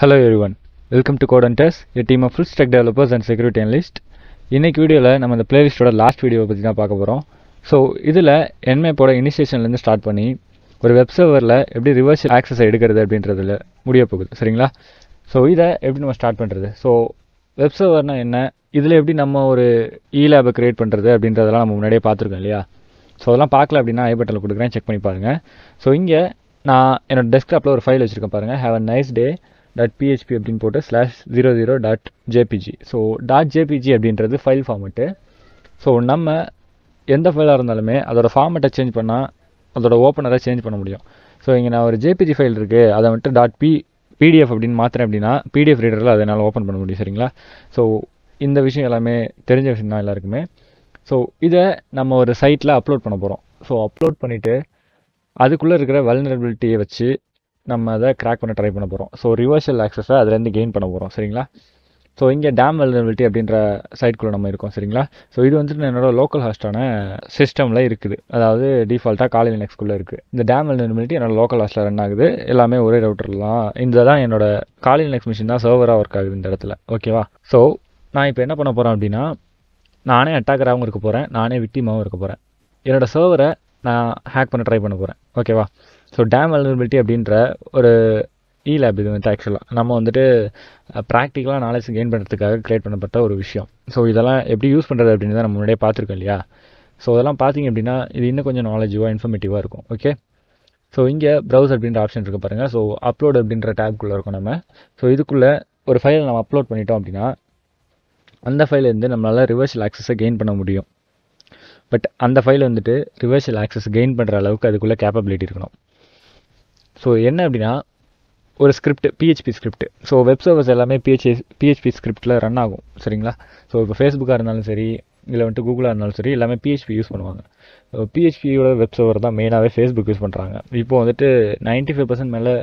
Hello everyone, welcome to Codehunters, a team of full stack developers and security analysts. இன்னைக்கு வீடியோவில் நம்ம இந்த பிளேலிஸ்டோட last வீடியோவை பற்றி தான் பார்க்க போகிறோம். ஸோ இதில் என்மேப்போட இனிஷியேஷன்லேருந்து ஸ்டார்ட் பண்ணி ஒரு வெப் சர்வரில் எப்படி ரிவர்ஸ் ஆக்சஸை எடுக்கிறது அப்படின்றதுல முடிய போகுது சரிங்களா. ஸோ இதை எப்படி நம்ம ஸ்டார்ட் பண்ணுறது, ஸோ வெப் சர்வர்னால் என்ன, இதில் எப்படி நம்ம ஒரு லேபை க்ரியேட் பண்ணுறது அப்படின்றதெல்லாம் நம்ம முன்னாடியே பார்த்துருக்கோம் இல்லையா. ஸோ அதெல்லாம் பார்க்கல அப்படின்னா ஐ பட்டனில் கொடுக்குறேன், செக் பண்ணி பாருங்கள். ஸோ இங்கே நான் என்னோட டெஸ்க்டாப்பில் ஒரு ஃபைல் வச்சுருக்கேன் பாருங்கள், have a nice day .php அப்படின்னு போட்டு /00.jpg. ஸோ .jpg அப்படின்றது ஃபைல் ஃபார்மெட்டு. ஸோ நம்ம எந்த ஃபைலாக இருந்தாலுமே அதோட ஃபார்மெட்டை சேஞ்ச் பண்ணால் அதோட ஓப்பனரை சேஞ்ச் பண்ண முடியும். ஸோ இங்கே நான் ஒரு ஜேபிஜி ஃபைல் இருக்குது, அதை வந்துட்டு .pdf அப்படின்னு மாற்றுறேன் அப்படின்னா பிடிஎஃப் ரீடரில் அதை என்னால் ஓப்பன் பண்ண முடியும் சரிங்களா. ஸோ இந்த விஷயம் எல்லாமே தெரிஞ்ச விஷயம் தான் எல்லாருக்குமே. ஸோ இதை நம்ம ஒரு சைட்டில் அப்லோட் பண்ண போகிறோம். ஸோ அப்லோட் பண்ணிவிட்டு அதுக்குள்ளே இருக்கிற வல்னரபிலிட்டியை வச்சு நம்ம அதை கிராக் பண்ண ட்ரை பண்ண போகிறோம். ஸோ ரிவர்சல் ஆக்சஸை அதுலேருந்து கெயின் பண்ண போகிறோம் சரிங்களா. ஸோ இங்கே டேம் வல்னரபிலிட்டி அப்படின்ற சைட்குள்ளே நம்ம இருக்கோம் சரிங்களா. ஸோ இது வந்துட்டு என்னோட லோக்கல் ஹாஸ்டான சிஸ்டமில் இருக்குது, அதாவது டிஃபால்ட்டாக காலி லினக்ஸ்குள்ளே இருக்குது. இந்த டேம் வல்னரபிலிட்டி என்னோட லோக்கல் ஹாஸ்ட்டில் ரன் ஆகுது, எல்லாமே ஒரே ரவுட்டர்லாம். இந்த தான் என்னோட காலி லினக்ஸ் மிஷின் தான் சர்வராக ஒர்க் ஆகுது இந்த இடத்துல, ஓகேவா. ஸோ நான் இப்போ என்ன பண்ண போகிறேன் அப்படின்னா, நானே அட்டாக்கராகவும் இருக்க போகிறேன், நானே விக்டிமாகவும் இருக்க போகிறேன். என்னோட சர்வரை நான் ஹேக் பண்ண ட்ரை பண்ண போகிறேன், ஓகேவா. ஸோ டேம் வல்னரபிலிட்டி அப்படின்ற ஒரு லேப் இது வந்து ஆக்சுவலாக நம்ம வந்துட்டு ப்ராக்டிக்கலாக நாலேஜ் கெயின் பண்ணுறதுக்காக க்ரியேட் பண்ணப்பட்ட ஒரு விஷயம். ஸோ இதெல்லாம் எப்படி யூஸ் பண்ணுறது அப்படின்னு தான் நம்ம முன்னாடியே பார்த்துருக்கோம் இல்லையா. ஸோ அதெல்லாம் பார்த்தீங்க அப்படின்னா இது இன்னும் கொஞ்சம் நாலேஜிவாக இன்ஃபர்மேட்டிவாக இருக்கும், ஓகே. ஸோ இங்கே ப்ரௌஸ் அப்படின்ற ஆப்ஷன் இருக்குது பாருங்கள். ஸோ அப்லோட் அப்படின்ற டேப்குள்ளே இருக்கும் நம்ம. ஸோ இதுக்குள்ளே ஒரு ஃபைலை நம்ம அப்லோட் பண்ணிட்டோம் அப்படின்னா அந்த ஃபைலேருந்து நம்மளால் ரிவர்சல் ஆக்சஸை கெயின் பண்ண முடியும். பட் அந்த ஃபைல் வந்துட்டு ரிவர்சல் ஆக்சஸ் கெயின் பண்ணுற அளவுக்கு அதுக்குள்ளே கேப்பபிலிட்டி இருக்கணும். ஸோ என்ன அப்படின்னா ஒரு script, PHP script. So web servers எல்லாமே பிஹெச்பி ஸ்கிரிப்டில் ரன் ஆகும் சரிங்களா. ஸோ இப்போ ஃபேஸ்புக்காக இருந்தாலும் சரி, இல்லை வந்துட்டு கூகுளாக இருந்தாலும் சரி, எல்லாமே பிஹெச்பி யூஸ் பண்ணுவாங்க. ஸோ பிஹெச்பியோட வெப் சர்வர் தான் மெயினாகவே ஃபேஸ்புக் யூஸ் பண்ணுறாங்க. இப்போ வந்துட்டு 95% மேலே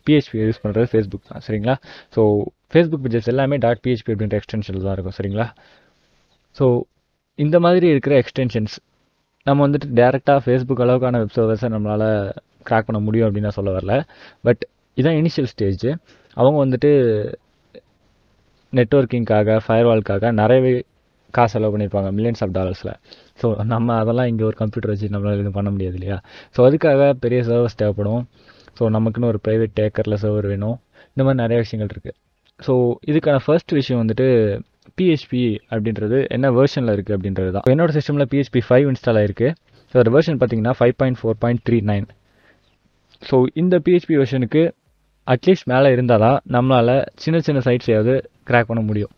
பிஹெச்பி யூஸ் பண்ணுறது ஃபேஸ்புக் தான் சரிங்களா. ஸோ ஃபேஸ்புக் பேஜஸ் எல்லாமே .php அப்படின்ற எக்ஸ்டென்ஷனில் தான் இருக்கும் சரிங்களா. ஸோ இந்த மாதிரி இருக்கிற எக்ஸ்டென்ஷன்ஸ் நம்ம வந்துட்டு டேரெக்டாக ஃபேஸ்புக் அளவுக்கான வெப் சர்வர்ஸை நம்மளால் கிராக் பண்ண முடியும் அப்படின்னு நான் சொல்ல வரல. பட் இதான் இனிஷியல் ஸ்டேஜ். அவங்க வந்துட்டு நெட்வொர்க்கிங்காக, ஃபயர்வால்க்காக நிறையவே காசு செலவு பண்ணியிருப்பாங்க, மில்லியன்ஸ் ஆஃப் டாலர்ஸில். ஸோ நம்ம அதெல்லாம் இங்கே ஒரு கம்ப்யூட்டர் வச்சு நம்மளால் எதுவும் பண்ண முடியாது இல்லையா. ஸோ அதுக்காக பெரிய சர்வர்ஸ் தேவைப்படும். ஸோ நமக்குன்னு ஒரு ப்ரைவேட் டேக்கரில் சர்வர் வேணும். இந்த மாதிரி நிறைய விஷயங்கள் இருக்குது. ஸோ இதுக்கான ஃபர்ஸ்ட் விஷயம் வந்துட்டு பிஹெச்பி அப்படின்றது என்ன வெர்ஷனில் இருக்குது அப்படின்றது தான். என்னோட சிஸ்டமில் PHP 5 இன்ஸ்டால் ஆகிருக்கு. ஸோ ஒரு வெர்ஷன் பார்த்தீங்கன்னா 5.4.39. ஸோ இந்த PHP வெர்ஷனுக்கு அட்லீஸ்ட் மேலே இருந்தால் தான் நம்மளால் சின்ன சின்ன சைட்ஸையாவது கிராக் பண்ண முடியும்.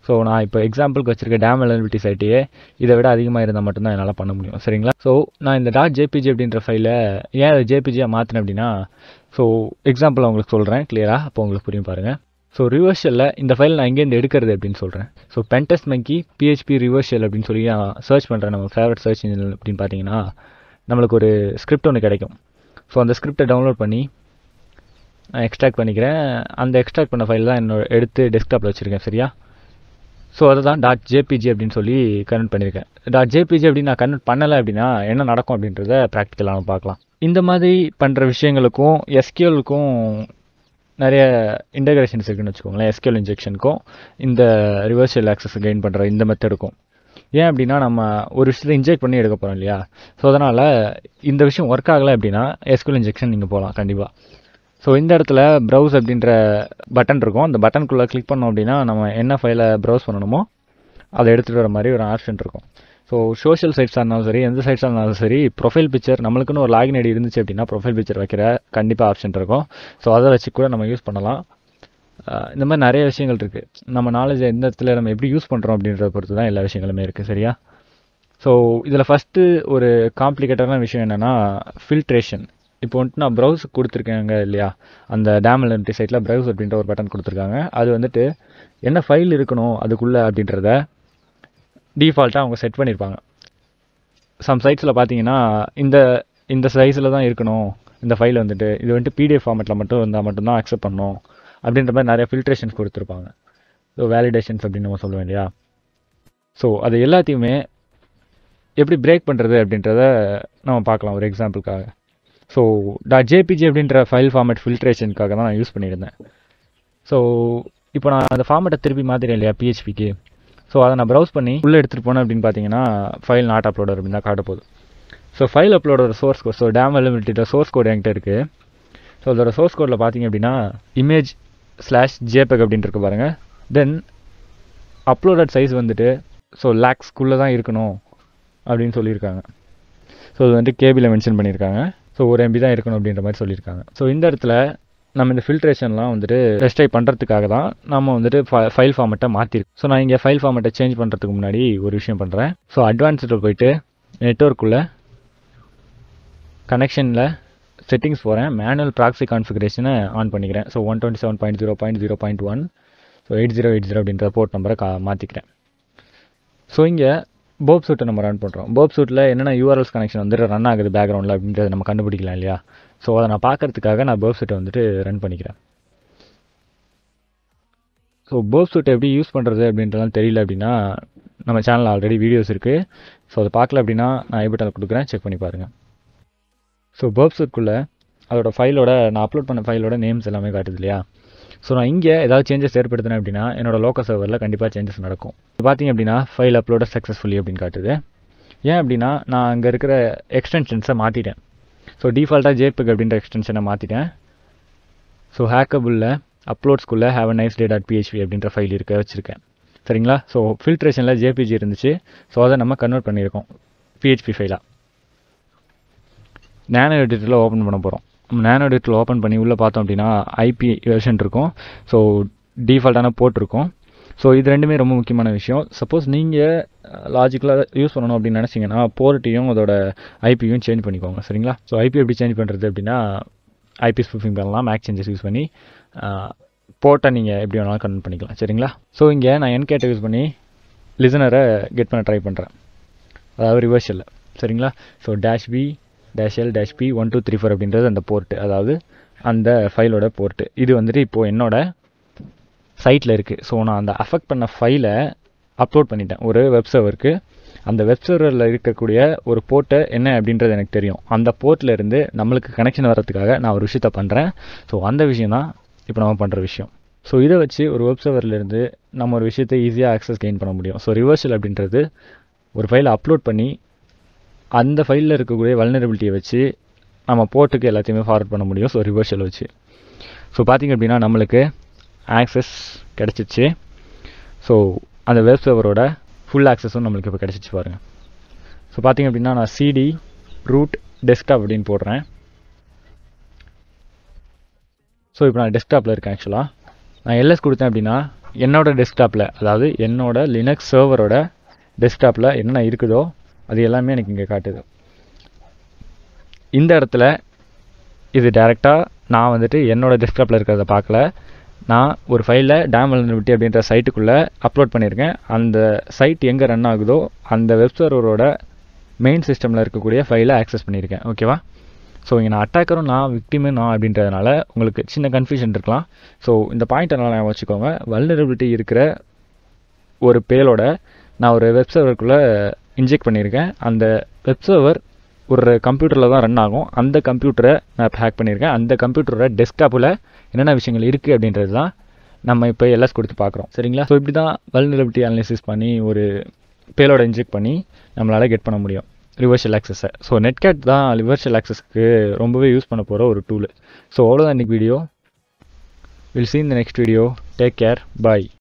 ஸோ நான் இப்போ எக்ஸாம்பிளுக்கு வச்சுருக்க டேம் வல்னரபிலிட்டி சைட்டையே இதை விட அதிகமாக இருந்தால் மட்டும்தான் என்னால் பண்ண முடியும் சரிங்களா. ஸோ நான் இந்த .jpg அப்படின்ற ஃபைலை ஏன் அதை ஜேபிஜியாக மாற்றினேன் அப்படின்னா, ஸோ எக்ஸாம்பிள் உங்களுக்கு சொல்கிறேன் கிளியராக, அப்போ உங்களுக்கு புரியும் பாருங்கள். ஸோ ரிவர்ஷலில் இந்த ஃபைல் நான் எங்கேருந்து எடுக்கிறது அப்படின்னு சொல்கிறேன். ஸோ பென்டெஸ்ட் மங்கி PHP ரிவர்ஷல் அப்படின்னு சொல்லி நான் சர்ச் பண்ணுறேன். நம்ம ஃபேவரட் சர்ச் இன்ஜின் அப்படின்னு பார்த்தீங்கன்னா நம்மளுக்கு ஒரு ஸ்கிரிப்ட் ஒன்று கிடைக்கும். ஸோ அந்த ஸ்கிரிப்டை டவுன்லோட் பண்ணி நான் எக்ஸ்ட்ராக்ட் பண்ணிக்கிறேன். அந்த எக்ஸ்ட்ராக்ட் பண்ண ஃபைல் தான் என்னோட எடுத்து டெஸ்க்டாப்பில் வச்சுருக்கேன் சரியா. ஸோ அதை தான் .jpg அப்படின்னு சொல்லி கன்வெர்ட் பண்ணியிருக்கேன். .jpg அப்படின்னு நான் கன்வெர்ட் பண்ணலை அப்படின்னா என்ன நடக்கும் அப்படின்றத ப்ராக்டிக்கலாக நம்ம பார்க்கலாம். இந்த மாதிரி பண்ணுற விஷயங்களுக்கும் SQLக்கும் நிறைய இன்டகிரேஷன்ஸ் இருக்குன்னு வச்சுக்கோங்களேன். SQL இன்ஜெக்ஷனுக்கும் இந்த ரிவர்சல் ஆக்சஸ் கெயின் பண்ணுற இந்த மெத்தடுக்கும். ஏன் அப்படின்னா நம்ம ஒரு விஷயத்தை இன்ஜெக்ட் பண்ணி எடுக்க போகிறோம் இல்லையா. ஸோ அதனால் இந்த விஷயம் ஒர்க் ஆகலை அப்படின்னா SQL இன்ஜெக்ஷன் நீங்கள் போகலாம் கண்டிப்பாக. ஸோ இந்த இடத்துல ப்ரௌஸ் அப்படின்ற பட்டன் இருக்கும். அந்த பட்டனுக்குள்ளே கிளிக் பண்ணோம் அப்படின்னா நம்ம என்ன ஃபைலை ப்ரௌஸ் பண்ணணுமோ அதை எடுத்துகிட்டு வர மாதிரி ஒரு ஆப்ஷன் இருக்கும். ஸோ சோஷியல் சைட்ஸாக இருந்தாலும் சரி, எந்த சைட்ஸாக இருந்தாலும் சரி, ப்ரொஃபைல் பிக்சர் நம்மளுக்குன்னு ஒரு லாகின் ஐடி இருந்துச்சு அப்படின்னா ப்ரொஃபைல் பிக்சர் வைக்கிற கண்டிப்பாக ஆப்ஷன் இருக்கும். ஸோ அதை வச்சு கூட நம்ம யூஸ் பண்ணலாம். இந்த மாதிரி நிறைய விஷயங்கள் இருக்குது. நம்ம நாலேஜை எந்த இடத்துல நம்ம எப்படி யூஸ் பண்ணுறோம் அப்படின்றத பொறுத்து தான் எல்லா விஷயங்களுமே இருக்குது சரியா. ஸோ இதில் ஃபஸ்ட்டு ஒரு காம்ப்ளிகேட்டடான விஷயம் என்னென்னா ஃபில்ட்ரேஷன். இப்போ வந்துட்டு நான் ப்ரௌஸ் கொடுத்துருக்கேங்க இல்லையா, அந்த டேம் வல்னரபிலிட்டி சைட்டில் ப்ரௌஸ் அப்படின்ற ஒரு பட்டன் கொடுத்துருக்காங்க. அது வந்துட்டு என்ன ஃபைல் இருக்கணும் அதுக்குள்ளே அப்படின்றத டிஃபால்ட்டாக அவங்க செட் பண்ணியிருப்பாங்க. சம் சைட்ஸில் பார்த்தீங்கன்னா இந்த சைஸில் தான் இருக்கணும் இந்த ஃபைல் வந்துட்டு, இது வந்துட்டு PDF ஃபார்மெட்டில் மட்டும் இருந்தால் மட்டும்தான் அக்செப்ட் பண்ணணும் அப்படின்ற மாதிரி நிறைய ஃபில்ட்ரேஷன்ஸ் கொடுத்துருப்பாங்க. ஸோ வேலிடேஷன்ஸ் அப்படின்னு நம்ம சொல்லுவோம் இல்லையா. ஸோ அது எல்லாத்தையுமே எப்படி பிரேக் பண்ணுறது அப்படின்றத நம்ம பார்க்கலாம் ஒரு எக்ஸாம்பிளுக்காக. ஸோ .jpg அப்படின்ற ஃபைல் ஃபார்மேட் ஃபில்ட்ரேஷனுக்காக தான் நான் யூஸ் பண்ணியிருந்தேன். ஸோ இப்போ நான் அந்த ஃபார்மேட்டை திருப்பி மாற்றிட்டேன் இல்லையா பிஹெச்பிக்கு. ஸோ அதை நான் ப்ரௌஸ் பண்ணி உள்ளே எடுத்துகிட்டு போனேன் அப்படின்னு பார்த்தீங்கன்னா ஃபைல் நாட் அப்லோடர் அப்படின்னு தான் காட்ட போகுது. So file uploader source code, so டேம் எலிமெண்ட்டோட சோர்ஸ் கோட் என்கிட்ட இருக்குது. ஸோ அதோட சோர்ஸ் கோடில் பார்த்தீங்க அப்படின்னா image/jpeg அப்படின்ட்டு இருக்கு பாருங்கள். தென் அப்லோடட் சைஸ் வந்துட்டு ஸோ லேக்ஸ்க்குள்ளே தான் இருக்கணும் அப்படின்னு சொல்லியிருக்காங்க. ஸோ இது வந்து கேபியில் மென்ஷன் பண்ணியிருக்காங்க. ஸோ 1 MB தான் இருக்கணும் அப்படின்ற மாதிரி சொல்லியிருக்காங்க. ஸோ இந்த இடத்துல நம்ம இந்த ஃபில்ட்ரேஷன்லாம் வந்துட்டு ரெஸ்ட்ரை பண்ணுறதுக்காக தான் நம்ம வந்துட்டு ஃபைல் ஃபார்மெட்டை மாற்றிருக்கோம். ஸோ நான் இங்கே ஃபைல் ஃபார்மெட்டை சேஞ்ச் பண்ணுறதுக்கு முன்னாடி ஒரு விஷயம் பண்ணுறேன். ஸோ அட்வான்ஸ்டில் போயிட்டு நெட்வொர்க்குள்ளே கனெக்ஷனில் செட்டிங்ஸ் போகிறேன். மேனுவல் ப்ராக்ஸி கான்ஃபிகரேஷனை ஆன் பண்ணிக்கிறேன். ஸோ 127.0.0.1 ஸோ 8080 அப்படின்ற போர்ட் நம்பரை மாற்றிக்கிறேன். ஸோ இங்கே போப் சூட்டை நம்ம ரன் பண்ணுறோம். போப் சூட்டில் என்னென்ன யூஆர்எல்ஸ் கனெக்ஷன் வந்துட்டு ரன் ஆகுது பேக்ரவுண்டில் அப்படின்றத நம்ம கண்டுபிடிக்கலாம் இல்லையா. ஸோ அதை நான் பார்க்கறதுக்காக நான் போப் சூட்டை வந்துட்டு ரன் பண்ணிக்கிறேன். ஸோ போப் சூட்டை எப்படி யூஸ் பண்ணுறது அப்படின்றலாம் தெரியல அப்படின்னா நம்ம சேனலில் ஆல்ரெடி வீடியோஸ் இருக்குது. ஸோ அதை பார்க்கல அப்படின்னா நான் ஐ பட்டனில் கொடுக்குறேன், செக் பண்ணி பாருங்கள். ஸோ போப் சூட்குள்ளே அதோட ஃபைலோட நான் அப்லோட் பண்ண ஃபைலோட நேம்ஸ் எல்லாமே காட்டுது இல்லையா. ஸோ நான் இங்கே ஏதாவது சேஞ்சஸ் ஏற்படுத்தினேன் அப்படின்னா என்னோட லோக்கல் சர்வரில் கண்டிப்பாக சேஞ்சஸ் நடக்கும். பார்த்தீங்க அப்படின்னா ஃபைல் அப்லோட சக்ஸஸ்ஃபுல்லி அப்படின்னு காட்டுது. ஏன் அப்படின்னா நான் அங்கே இருக்கிற எக்ஸ்டென்ஷன்ஸை மாற்றிட்டேன். ஸோ டிஃபால்ட்டாக JPEG அப்படின்ற எக்ஸ்டென்ஷனை மாற்றிட்டேன். ஸோ ஹேக்கபுளில் அப்லோட்ஸ்குள்ளே haveaniceday.php அப்படின்ற ஃபைல் இருக்க வச்சுருக்கேன். சரிங்களா. ஸோ ஃபில்ட்ரேஷனில் JPG இருந்துச்சு. ஸோ அதை நம்ம கன்வெர்ட் பண்ணியிருக்கோம் PHP ஃபைலாக. நேனோ எடிட்டரில் ஓப்பன் பண்ண போகிறோம். நேனோ எடிட்டரில் ஓப்பன் பண்ணி உள்ளே பார்த்தோம் அப்படின்னா IP வெர்ஷன் இருக்கும். ஸோ டிஃபால்ட்டான போர்ட் இருக்கும். ஸோ இது ரெண்டுமே ரொம்ப முக்கியமான விஷயம். சப்போஸ் நீங்கள் லாஜிக்கலாக யூஸ் பண்ணணும் அப்படின்னு நினச்சிங்கன்னா போர்ட்டையும் அதோட ஐபியும் சேஞ்ச் பண்ணிக்கோங்க. சரிங்களா. ஸோ ஐபி எப்படி சேஞ்ச் பண்ணுறது அப்படின்னா ஐபி ஸ்பூஃபிங் பண்ணலாம், மேக் சேஞ்சஸ் யூஸ் பண்ணி போர்ட்டை நீங்கள் எப்படி வேணாலும் கன்வெர்ட் பண்ணிக்கலாம். சரிங்களா. ஸோ இங்கே நான் என்கேட்டை யூஸ் பண்ணி லிசனரை கெட் பண்ண ட்ரை பண்ணுறேன், அதாவது ரிவர்ஷலில். சரிங்களா. ஸோ -L-P1234 அப்படின்றது அந்த போர்ட்டு, அதாவது அந்த ஃபைலோட போர்ட்டு. இது வந்துட்டு இப்போது என்னோட சைட்டில் இருக்குது. ஸோ நான் அந்த அஃபெக்ட் பண்ண ஃபைலை அப்லோட் பண்ணிட்டேன் ஒரு வெப் சர்வருக்கு. அந்த வெப் சர்வரில் இருக்கக்கூடிய ஒரு போர்ட்டை என்ன அப்படின்றது எனக்கு தெரியும். அந்த போர்ட்டில் இருந்து நம்மளுக்கு கனெக்ஷன் வர்றதுக்காக நான் ஒரு விஷயத்த பண்ணுறேன். ஸோ அந்த விஷயம் தான் இப்போ நம்ம பண்ணுற விஷயம். ஸோ இதை வச்சு ஒரு வெப் சர்வர்லேருந்து நம்ம ஒரு விஷயத்தை ஈஸியாக ஆக்சஸ் கெயின் பண்ண முடியும். ஸோ ரிவர்ஷல் அப்படின்றது ஒரு ஃபைலை அப்லோட் பண்ணி அந்த ஃபைலில் இருக்கக்கூடிய வல்னரபிலிட்டியை வச்சு நம்ம போர்ட்டுக்கு எல்லாத்தையுமே ஃபார்வர்ட் பண்ண முடியும். ஸோ ரிவர்ஷல் வச்சு. ஸோ பார்த்திங்க அப்படின்னா நம்மளுக்கு ஆக்சஸ் கிடச்சிச்சு. ஸோ அந்த வெப் சர்வரோட ஃபுல் ஆக்சஸும் நம்மளுக்கு இப்போ கிடச்சிச்சு பாருங்கள். ஸோ பார்த்திங்க அப்படின்னா நான் CD root desktop அப்படின்னு போடுறேன். ஸோ இப்போ நான் டெஸ்க்டாப்பில் இருக்கேன். ஆக்சுவலாக நான் LS கொடுத்தேன் அப்படின்னா என்னோடய டெஸ்க்டாப்பில், அதாவது என்னோடய லினக்ஸ் சர்வரோட டெஸ்க்டாப்பில் என்னென்ன இருக்குதோ அது எல்லாமே எனக்கு இங்கே காட்டுது. இந்த இடத்துல இது டேரெக்டாக நான் வந்துட்டு என்னோடய டெஸ்க்டாப்பில் இருக்கிறத பார்க்கல. நான் ஒரு ஃபைலில் டேம் வல்னரபிலிட்டி அப்படின்ற சைட்டுக்குள்ளே அப்லோட் பண்ணியிருக்கேன். அந்த சைட் எங்கே ரன் ஆகுதோ அந்த வெப் சர்வரோட மெயின் சிஸ்டமில் இருக்கக்கூடிய ஃபைலை ஆக்சஸ் பண்ணியிருக்கேன். ஓகேவா. ஸோ இங்கே நான் அட்டாக்கரும் நான் விக்டிமும் நான் அப்படின்றதுனால உங்களுக்கு சின்ன கன்ஃபியூஷன் இருக்கலாம். ஸோ இந்த பாயிண்ட் எல்லாம் நான் வச்சுக்கோங்க. வல்னரபிலிட்டி இருக்கிற ஒரு பேலோட நான் ஒரு வெப் சர்வருக்குள்ளே இன்ஜெக்ட் பண்ணியிருக்கேன். அந்த வெப் சர்வர் ஒரு கம்ப்யூட்டரில் தான் ரன் ஆகும். அந்த கம்ப்யூட்டரை நான் ஹேக் பண்ணியிருக்கேன். அந்த கம்ப்யூட்டரோட டெஸ்க்டாப்பில் என்னென்ன விஷயங்கள் இருக்குது அப்படின்றது தான் நம்ம இப்போ LS கொடுத்து பார்க்குறோம். சரிங்களா. ஸோ இப்படி தான் வல்னரபிலிட்டி அனாலிசிஸ் பண்ணி ஒரு பேலோட இன்ஜெக்ட் பண்ணி நம்மளால் கெட் பண்ண முடியும் ரிவர்ஷல் ஆக்சஸை. ஸோ நெட்கேட் தான் ரிவர்ஷல் ஆக்சஸ்க்கு ரொம்பவே யூஸ் பண்ண போகிற ஒரு டூலு. ஸோ அவ்வளோதான் இன்றைக்கி video. Will see in the next video. Take care. Bye.